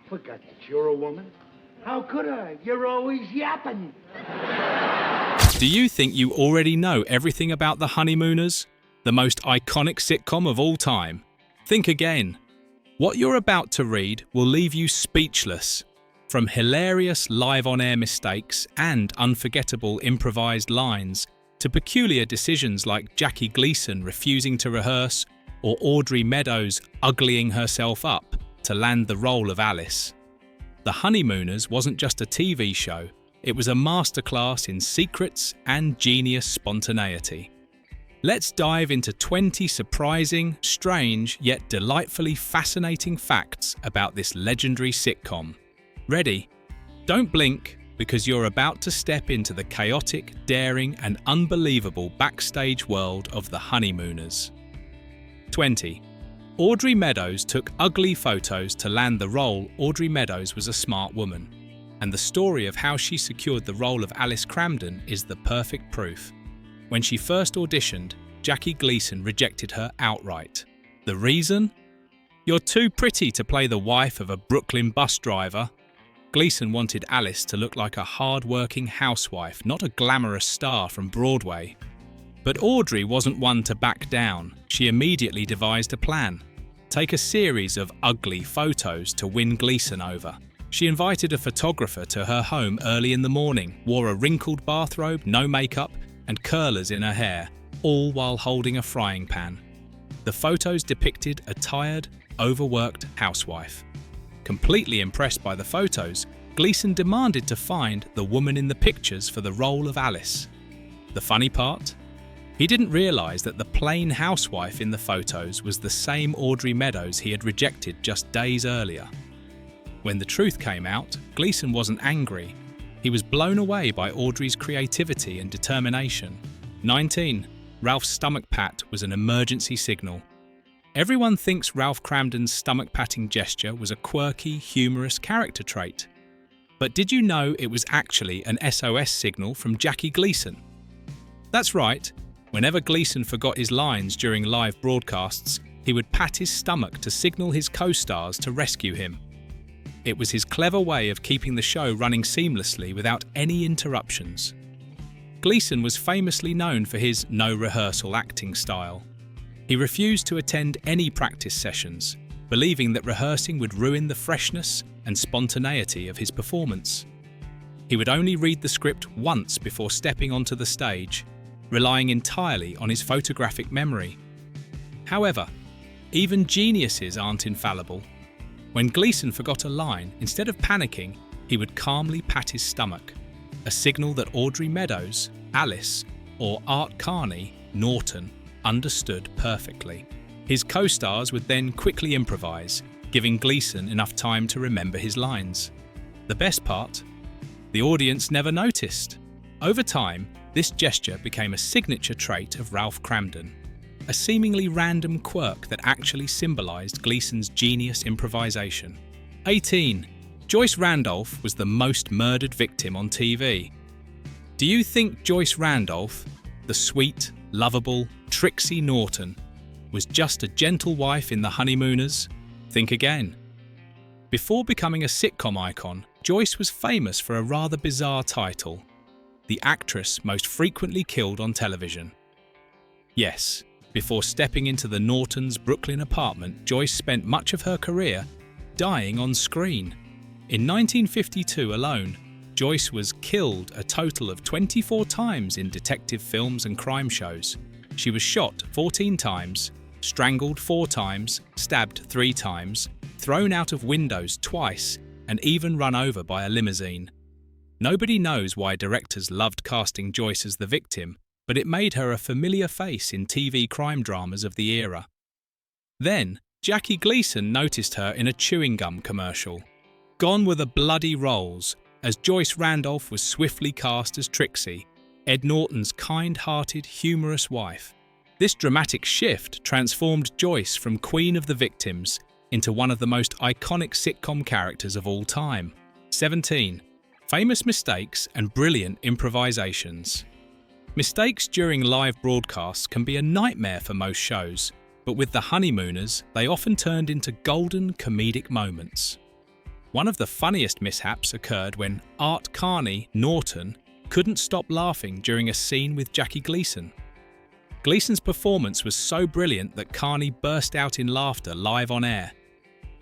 Forgot that you're a woman. How could I? You're always yapping. Do you think you already know everything about the Honeymooners? The most iconic sitcom of all time? Think again. What you're about to read will leave you speechless. From hilarious live-on-air mistakes and unforgettable improvised lines to peculiar decisions like Jackie Gleason refusing to rehearse or Audrey Meadows uglying herself up to land the role of Alice. The Honeymooners wasn't just a TV show, it was a masterclass in secrets and genius spontaneity. Let's dive into 20 surprising, strange, yet delightfully fascinating facts about this legendary sitcom. Ready? Don't blink, because you're about to step into the chaotic, daring, and unbelievable backstage world of the Honeymooners. 20. Audrey Meadows took ugly photos to land the role. Audrey Meadows was a smart woman, and the story of how she secured the role of Alice Cramden is the perfect proof. When she first auditioned, Jackie Gleason rejected her outright. The reason? You're too pretty to play the wife of a Brooklyn bus driver. Gleason wanted Alice to look like a hard-working housewife, not a glamorous star from Broadway. But Audrey wasn't one to back down. She immediately devised a plan. Take a series of ugly photos to win Gleason over. She invited a photographer to her home early in the morning, wore a wrinkled bathrobe, no makeup, and curlers in her hair, all while holding a frying pan. The photos depicted a tired, overworked housewife. Completely impressed by the photos, Gleason demanded to find the woman in the pictures for the role of Alice. The funny part? He didn't realize that the plain housewife in the photos was the same Audrey Meadows he had rejected just days earlier. When the truth came out, Gleason wasn't angry. He was blown away by Audrey's creativity and determination. 19. Ralph's stomach pat was an emergency signal. Everyone thinks Ralph Cramden's stomach-patting gesture was a quirky, humorous character trait. But did you know it was actually an SOS signal from Jackie Gleason? That's right. Whenever Gleason forgot his lines during live broadcasts, he would pat his stomach to signal his co-stars to rescue him. It was his clever way of keeping the show running seamlessly without any interruptions. Gleason was famously known for his no-rehearsal acting style. He refused to attend any practice sessions, believing that rehearsing would ruin the freshness and spontaneity of his performance. He would only read the script once before stepping onto the stage, relying entirely on his photographic memory. However, even geniuses aren't infallible. When Gleason forgot a line, instead of panicking, he would calmly pat his stomach, a signal that Audrey Meadows, Alice, or Art Carney, Norton, understood perfectly. His co-stars would then quickly improvise, giving Gleason enough time to remember his lines. The best part? The audience never noticed. Over time, this gesture became a signature trait of Ralph Cramden, a seemingly random quirk that actually symbolized Gleason's genius improvisation. 18. Joyce Randolph was the most murdered victim on TV. Do you think Joyce Randolph, the sweet, lovable Trixie Norton, was just a gentle wife in The Honeymooners? Think again. Before becoming a sitcom icon, Joyce was famous for a rather bizarre title: the actress most frequently killed on television. Yes, before stepping into the Nortons' Brooklyn apartment, Joyce spent much of her career dying on screen. In 1952 alone, Joyce was killed a total of 24 times in detective films and crime shows. She was shot 14 times, strangled 4 times, stabbed 3 times, thrown out of windows twice, and even run over by a limousine. Nobody knows why directors loved casting Joyce as the victim, but it made her a familiar face in TV crime dramas of the era. Then, Jackie Gleason noticed her in a chewing gum commercial. Gone were the bloody roles, as Joyce Randolph was swiftly cast as Trixie, Ed Norton's kind-hearted, humorous wife. This dramatic shift transformed Joyce from Queen of the Victims into one of the most iconic sitcom characters of all time. 17. Famous mistakes and brilliant improvisations. Mistakes during live broadcasts can be a nightmare for most shows, but with the Honeymooners, they often turned into golden comedic moments. One of the funniest mishaps occurred when Art Carney, Norton, couldn't stop laughing during a scene with Jackie Gleason. Gleason's performance was so brilliant that Carney burst out in laughter live on air.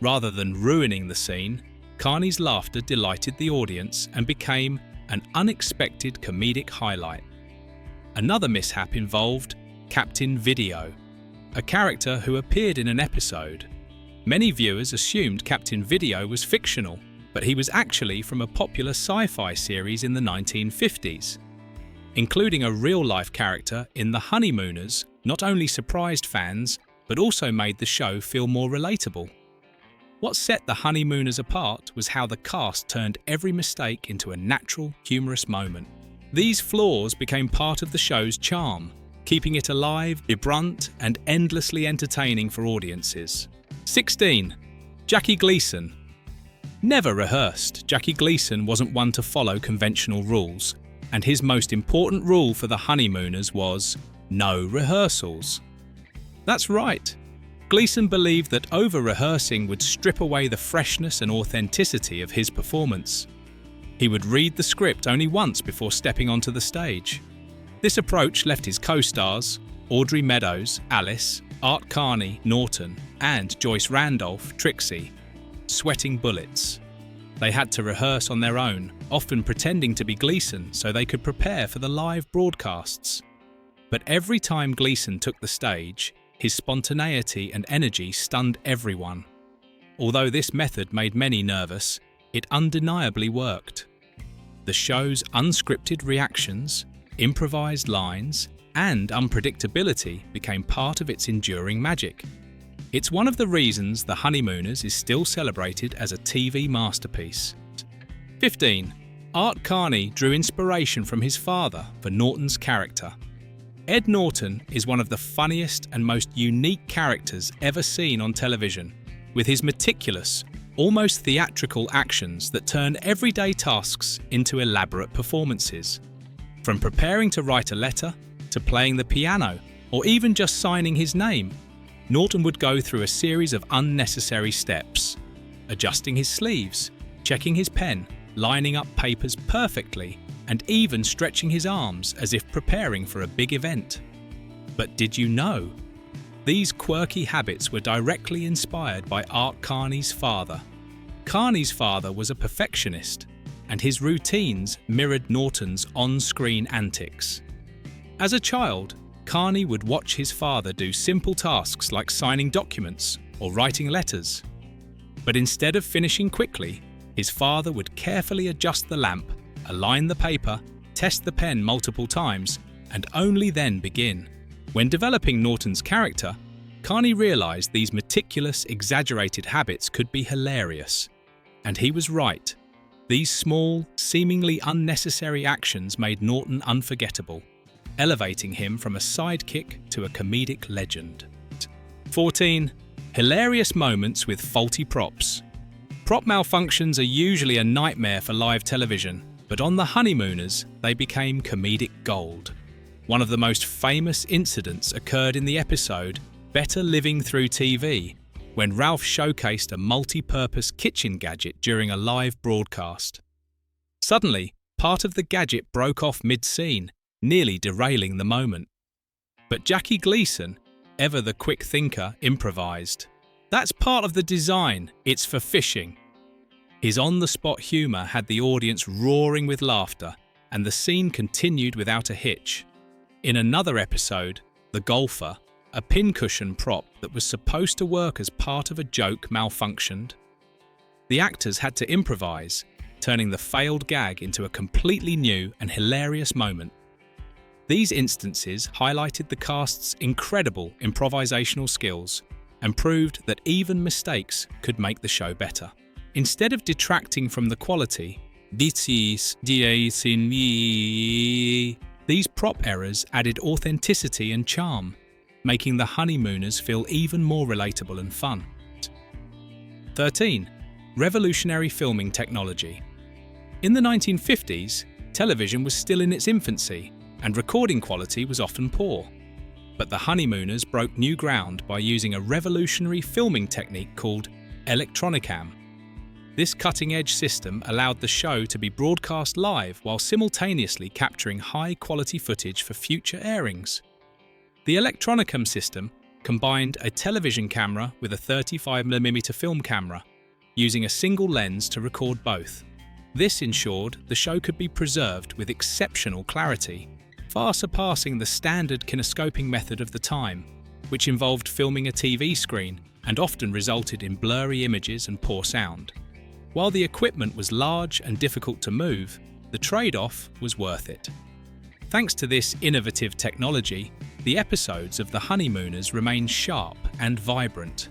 Rather than ruining the scene, Carney's laughter delighted the audience and became an unexpected comedic highlight. Another mishap involved Captain Video, a character who appeared in an episode. Many viewers assumed Captain Video was fictional, but he was actually from a popular sci-fi series in the 1950s. Including a real-life character in The Honeymooners not only surprised fans, but also made the show feel more relatable. What set The Honeymooners apart was how the cast turned every mistake into a natural, humorous moment. These flaws became part of the show's charm, keeping it alive, vibrant, and endlessly entertaining for audiences. 16. Jackie Gleason. Never rehearsed, Jackie Gleason wasn't one to follow conventional rules, and his most important rule for The Honeymooners was no rehearsals. That's right. Gleason believed that over-rehearsing would strip away the freshness and authenticity of his performance. He would read the script only once before stepping onto the stage. This approach left his co-stars, Audrey Meadows, Alice, Art Carney, Norton, and Joyce Randolph, Trixie, sweating bullets. They had to rehearse on their own, often pretending to be Gleason so they could prepare for the live broadcasts. But every time Gleason took the stage, his spontaneity and energy stunned everyone. Although this method made many nervous, it undeniably worked. The show's unscripted reactions, improvised lines, and unpredictability became part of its enduring magic. It's one of the reasons The Honeymooners is still celebrated as a TV masterpiece. 15. Art Carney drew inspiration from his father for Norton's character. Ed Norton is one of the funniest and most unique characters ever seen on television, with his meticulous, almost theatrical actions that turn everyday tasks into elaborate performances. From preparing to write a letter, to playing the piano, or even just signing his name, Norton would go through a series of unnecessary steps, adjusting his sleeves, checking his pen, lining up papers perfectly, and even stretching his arms as if preparing for a big event. But did you know? These quirky habits were directly inspired by Art Carney's father. Carney's father was a perfectionist, and his routines mirrored Norton's on-screen antics. As a child, Carney would watch his father do simple tasks like signing documents or writing letters. But instead of finishing quickly, his father would carefully adjust the lamp, align the paper, test the pen multiple times, and only then begin. When developing Norton's character, Carney realized these meticulous, exaggerated habits could be hilarious. And he was right. These small, seemingly unnecessary actions made Norton unforgettable, elevating him from a sidekick to a comedic legend. 14. Hilarious moments with faulty props. Prop malfunctions are usually a nightmare for live television, but on The Honeymooners, they became comedic gold. One of the most famous incidents occurred in the episode Better Living Through TV, when Ralph showcased a multi-purpose kitchen gadget during a live broadcast. Suddenly, part of the gadget broke off mid-scene, nearly derailing the moment. But Jackie Gleason, ever the quick thinker, improvised. That's part of the design, it's for fishing. His on-the-spot humour had the audience roaring with laughter, and the scene continued without a hitch. In another episode, The Golfer, a pincushion prop that was supposed to work as part of a joke malfunctioned. The actors had to improvise, turning the failed gag into a completely new and hilarious moment. These instances highlighted the cast's incredible improvisational skills and proved that even mistakes could make the show better. Instead of detracting from the quality, these prop errors added authenticity and charm, making The Honeymooners feel even more relatable and fun. 13. Revolutionary filming technology. In the 1950s, television was still in its infancy, and recording quality was often poor. But The Honeymooners broke new ground by using a revolutionary filming technique called electronicam. This cutting-edge system allowed the show to be broadcast live while simultaneously capturing high-quality footage for future airings. The Electronicum system combined a television camera with a 35mm film camera, using a single lens to record both. This ensured the show could be preserved with exceptional clarity, far surpassing the standard kinescoping method of the time, which involved filming a TV screen and often resulted in blurry images and poor sound. While the equipment was large and difficult to move, the trade-off was worth it. Thanks to this innovative technology, the episodes of The Honeymooners remain sharp and vibrant,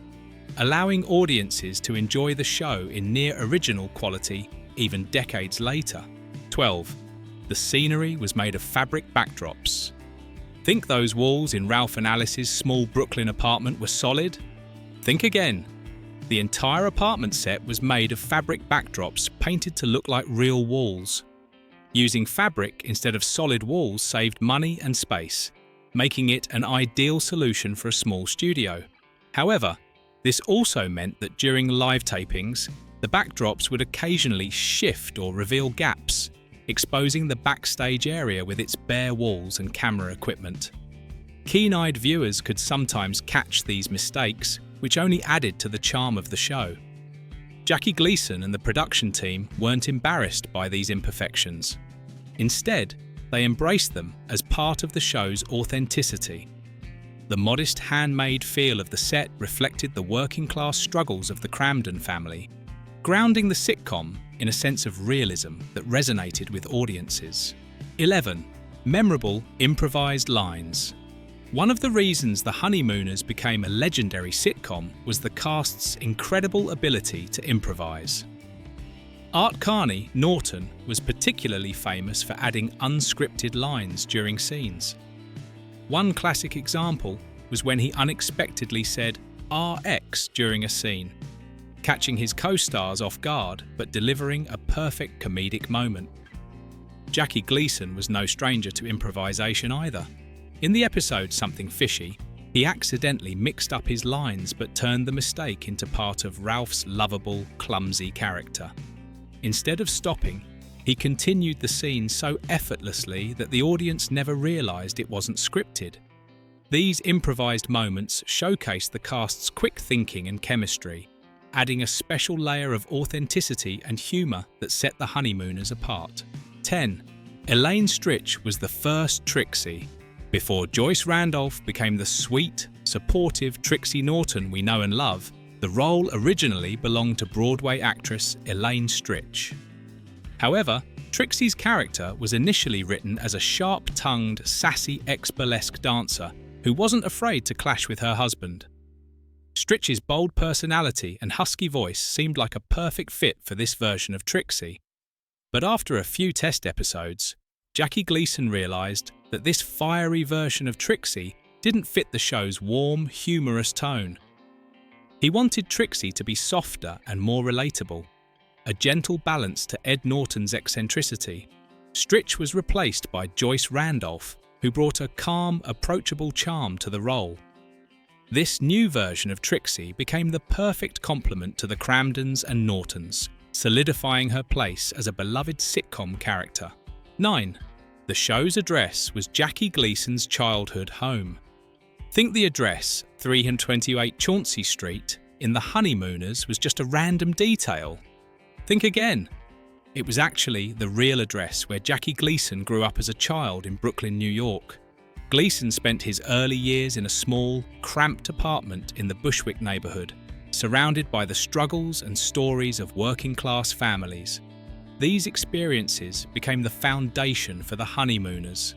allowing audiences to enjoy the show in near-original quality even decades later. 12. The scenery was made of fabric backdrops. Think those walls in Ralph and Alice's small Brooklyn apartment were solid? Think again. The entire apartment set was made of fabric backdrops painted to look like real walls. Using fabric instead of solid walls saved money and space, making it an ideal solution for a small studio. However, this also meant that during live tapings, the backdrops would occasionally shift or reveal gaps, exposing the backstage area with its bare walls and camera equipment. Keen-eyed viewers could sometimes catch these mistakes, which only added to the charm of the show. Jackie Gleason and the production team weren't embarrassed by these imperfections. Instead, they embraced them as part of the show's authenticity. The modest handmade feel of the set reflected the working-class struggles of the Cramden family, grounding the sitcom in a sense of realism that resonated with audiences. 11. Memorable improvised lines. One of the reasons The Honeymooners became a legendary sitcom was the cast's incredible ability to improvise. Art Carney, Norton, was particularly famous for adding unscripted lines during scenes. One classic example was when he unexpectedly said RX during a scene, catching his co-stars off guard but delivering a perfect comedic moment. Jackie Gleason was no stranger to improvisation either. In the episode Something Fishy, he accidentally mixed up his lines but turned the mistake into part of Ralph's lovable, clumsy character. Instead of stopping, he continued the scene so effortlessly that the audience never realised it wasn't scripted. These improvised moments showcase the cast's quick thinking and chemistry, adding a special layer of authenticity and humour that set the Honeymooners apart. 10. Elaine Stritch was the first Trixie. Before Joyce Randolph became the sweet, supportive Trixie Norton we know and love, the role originally belonged to Broadway actress Elaine Stritch. However, Trixie's character was initially written as a sharp-tongued, sassy ex-burlesque dancer who wasn't afraid to clash with her husband. Stritch's bold personality and husky voice seemed like a perfect fit for this version of Trixie. But after a few test episodes, Jackie Gleason realised that this fiery version of Trixie didn't fit the show's warm, humorous tone. He wanted Trixie to be softer and more relatable, a gentle balance to Ed Norton's eccentricity. Stritch was replaced by Joyce Randolph, who brought a calm, approachable charm to the role. This new version of Trixie became the perfect complement to the Cramdens and Nortons, solidifying her place as a beloved sitcom character. 9. The show's address was Jackie Gleason's childhood home. Think the address, 328 Chauncey Street, in The Honeymooners was just a random detail. Think again. It was actually the real address where Jackie Gleason grew up as a child in Brooklyn, New York. Gleason spent his early years in a small, cramped apartment in the Bushwick neighborhood, surrounded by the struggles and stories of working-class families. These experiences became the foundation for The Honeymooners.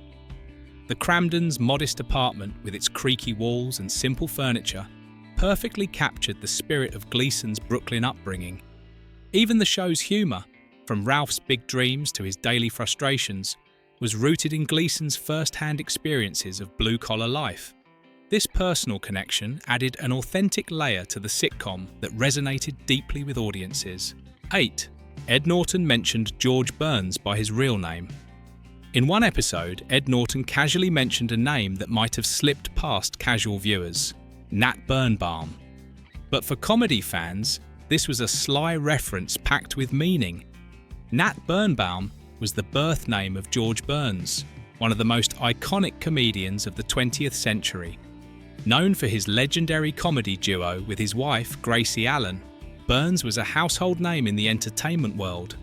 The Cramdens' modest apartment, with its creaky walls and simple furniture, perfectly captured the spirit of Gleason's Brooklyn upbringing. Even the show's humour, from Ralph's big dreams to his daily frustrations, was rooted in Gleason's first-hand experiences of blue-collar life. This personal connection added an authentic layer to the sitcom that resonated deeply with audiences. 8. Ed Norton mentioned George Burns by his real name. In one episode, Ed Norton casually mentioned a name that might have slipped past casual viewers, Nat Birnbaum. But for comedy fans, this was a sly reference packed with meaning. Nat Birnbaum was the birth name of George Burns, one of the most iconic comedians of the 20th century. Known for his legendary comedy duo with his wife, Gracie Allen, Burns was a household name in the entertainment world.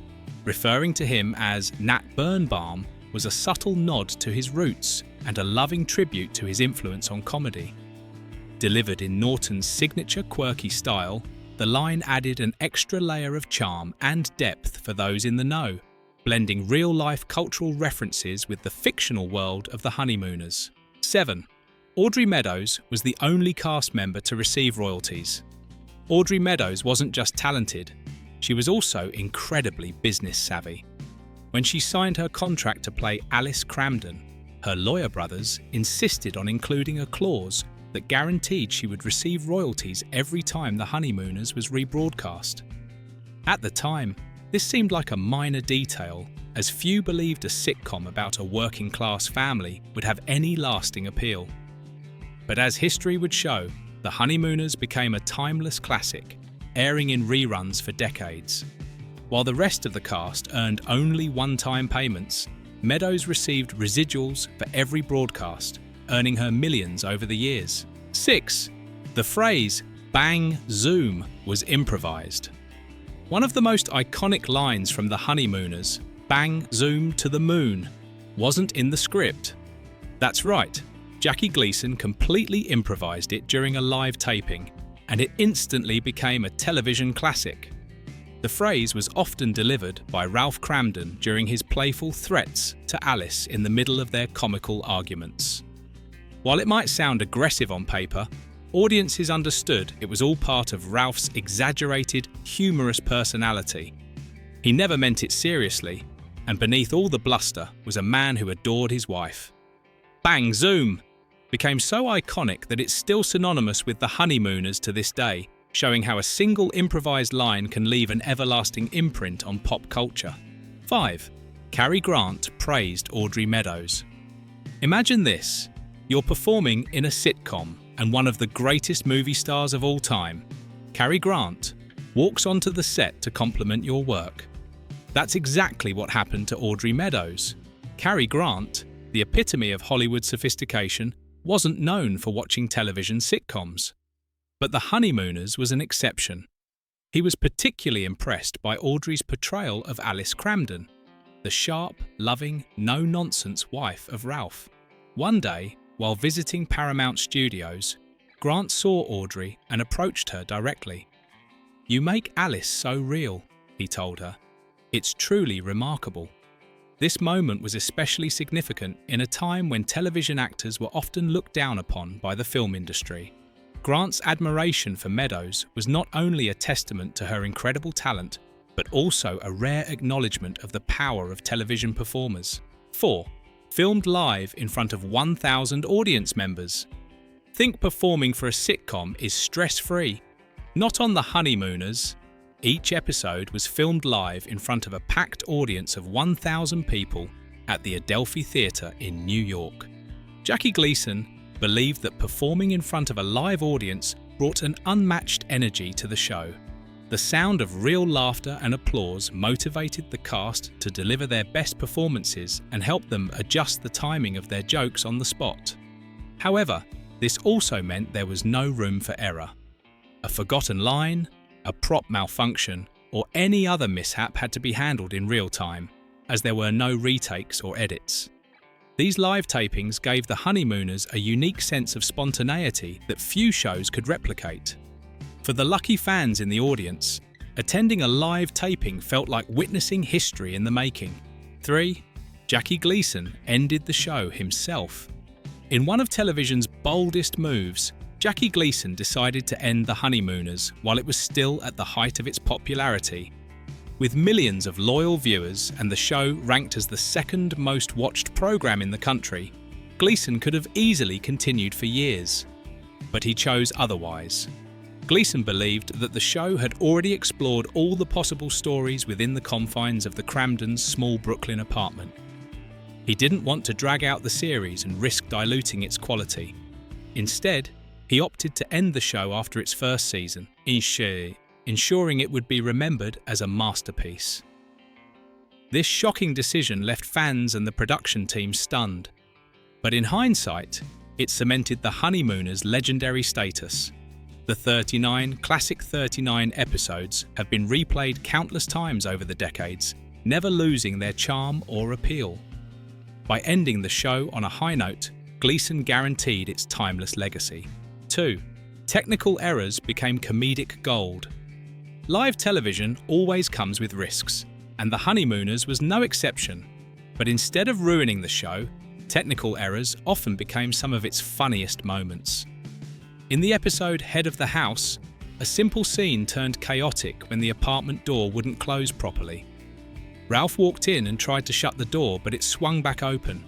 Referring to him as Nat Birnbaum was a subtle nod to his roots and a loving tribute to his influence on comedy. Delivered in Norton's signature quirky style, the line added an extra layer of charm and depth for those in the know, blending real-life cultural references with the fictional world of the Honeymooners. 7. Audrey Meadows was the only cast member to receive royalties. Audrey Meadows wasn't just talented, she was also incredibly business savvy. When she signed her contract to play Alice Cramden, her lawyer brothers insisted on including a clause that guaranteed she would receive royalties every time The Honeymooners was rebroadcast. At the time, this seemed like a minor detail, as few believed a sitcom about a working-class family would have any lasting appeal. But as history would show, The Honeymooners became a timeless classic, airing in reruns for decades. While the rest of the cast earned only one-time payments, Meadows received residuals for every broadcast, earning her millions over the years. 6. The phrase, "bang, zoom," was improvised. One of the most iconic lines from The Honeymooners, "bang, zoom to the moon," wasn't in the script. That's right, Jackie Gleason completely improvised it during a live taping, and it instantly became a television classic. The phrase was often delivered by Ralph Cramden during his playful threats to Alice in the middle of their comical arguments. While it might sound aggressive on paper, audiences understood it was all part of Ralph's exaggerated, humorous personality. He never meant it seriously, and beneath all the bluster was a man who adored his wife. "Bang Zoom" became so iconic that it's still synonymous with The Honeymooners to this day, showing how a single improvised line can leave an everlasting imprint on pop culture. 5. Cary Grant praised Audrey Meadows. Imagine this. You're performing in a sitcom, and one of the greatest movie stars of all time, Cary Grant, walks onto the set to compliment your work. That's exactly what happened to Audrey Meadows. Cary Grant, the epitome of Hollywood sophistication, wasn't known for watching television sitcoms. But The Honeymooners was an exception. He was particularly impressed by Audrey's portrayal of Alice Cramden, the sharp, loving, no-nonsense wife of Ralph. One day, while visiting Paramount Studios, Grant saw Audrey and approached her directly. "You make Alice so real," he told her. "It's truly remarkable." This moment was especially significant in a time when television actors were often looked down upon by the film industry. Grant's admiration for Meadows was not only a testament to her incredible talent, but also a rare acknowledgement of the power of television performers. 4. Filmed live in front of 1,000 audience members. Think performing for a sitcom is stress-free. Not on The Honeymooners. Each episode was filmed live in front of a packed audience of 1,000 people at the Adelphi Theatre in New York. Jackie Gleason believed that performing in front of a live audience brought an unmatched energy to the show. The sound of real laughter and applause motivated the cast to deliver their best performances and helped them adjust the timing of their jokes on the spot. However, this also meant there was no room for error. A forgotten line, a prop malfunction, or any other mishap had to be handled in real time, as there were no retakes or edits. These live tapings gave The Honeymooners a unique sense of spontaneity that few shows could replicate. For the lucky fans in the audience, attending a live taping felt like witnessing history in the making. 3. Jackie Gleason ended the show himself. In one of television's boldest moves, Jackie Gleason decided to end The Honeymooners while it was still at the height of its popularity. With millions of loyal viewers and the show ranked as the second most watched program in the country, Gleason could have easily continued for years. But he chose otherwise. Gleason believed that the show had already explored all the possible stories within the confines of the Cramdens' small Brooklyn apartment. He didn't want to drag out the series and risk diluting its quality. Instead, he opted to end the show after its first season. ensuring it would be remembered as a masterpiece. This shocking decision left fans and the production team stunned. But in hindsight, it cemented the Honeymooners' legendary status. The 39 classic 39 episodes have been replayed countless times over the decades, never losing their charm or appeal. By ending the show on a high note, Gleason guaranteed its timeless legacy. 2. Technical errors became comedic gold. Live television always comes with risks, and The Honeymooners was no exception. But instead of ruining the show, technical errors often became some of its funniest moments. In the episode Head of the House, a simple scene turned chaotic when the apartment door wouldn't close properly. Ralph walked in and tried to shut the door, but it swung back open.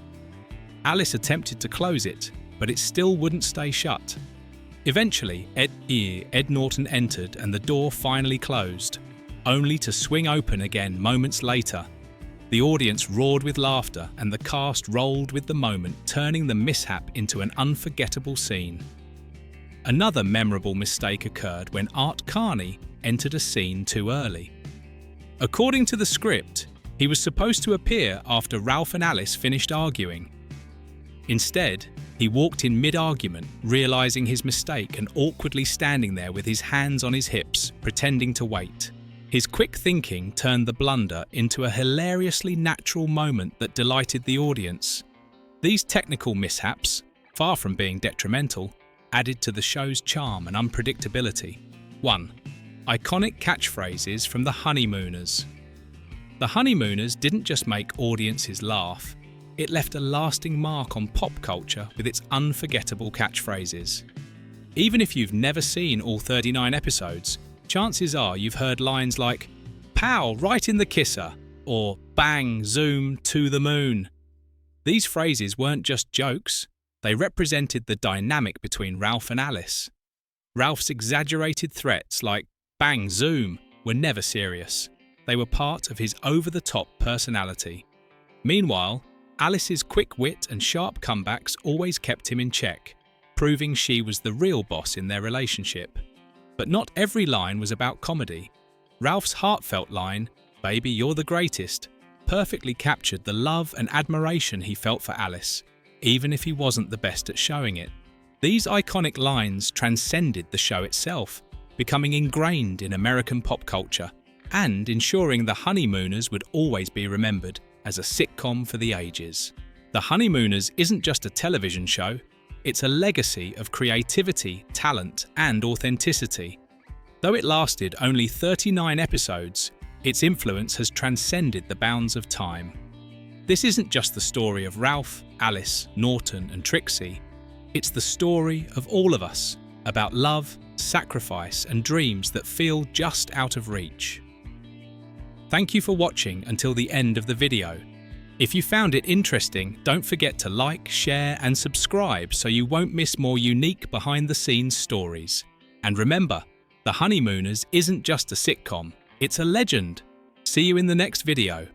Alice attempted to close it, but it still wouldn't stay shut. Eventually, Ed Norton entered and the door finally closed, only to swing open again moments later. The audience roared with laughter and the cast rolled with the moment, turning the mishap into an unforgettable scene. Another memorable mistake occurred when Art Carney entered a scene too early. According to the script, he was supposed to appear after Ralph and Alice finished arguing. Instead, he walked in mid-argument, realizing his mistake and awkwardly standing there with his hands on his hips, pretending to wait. His quick thinking turned the blunder into a hilariously natural moment that delighted the audience. These technical mishaps, far from being detrimental, added to the show's charm and unpredictability. 1. Iconic catchphrases from the Honeymooners. The Honeymooners didn't just make audiences laugh, it left a lasting mark on pop culture with its unforgettable catchphrases. Even if you've never seen all 39 episodes, chances are you've heard lines like, "Pow, right in the kisser," or "Bang, zoom, to the moon." These phrases weren't just jokes, they represented the dynamic between Ralph and Alice. Ralph's exaggerated threats like "bang, zoom" were never serious. They were part of his over-the-top personality. Meanwhile, Alice's quick wit and sharp comebacks always kept him in check, proving she was the real boss in their relationship. But not every line was about comedy. Ralph's heartfelt line, "Baby, you're the greatest," perfectly captured the love and admiration he felt for Alice, even if he wasn't the best at showing it. These iconic lines transcended the show itself, becoming ingrained in American pop culture and ensuring The Honeymooners would always be remembered as a sitcom for the ages. The Honeymooners isn't just a television show, it's a legacy of creativity, talent, and authenticity. Though it lasted only 39 episodes, its influence has transcended the bounds of time. This isn't just the story of Ralph, Alice, Norton, and Trixie. It's the story of all of us, about love, sacrifice, and dreams that feel just out of reach. Thank you for watching until the end of the video. If you found it interesting, don't forget to like, share, and subscribe so you won't miss more unique behind-the-scenes stories. And remember, The Honeymooners isn't just a sitcom, it's a legend. See you in the next video.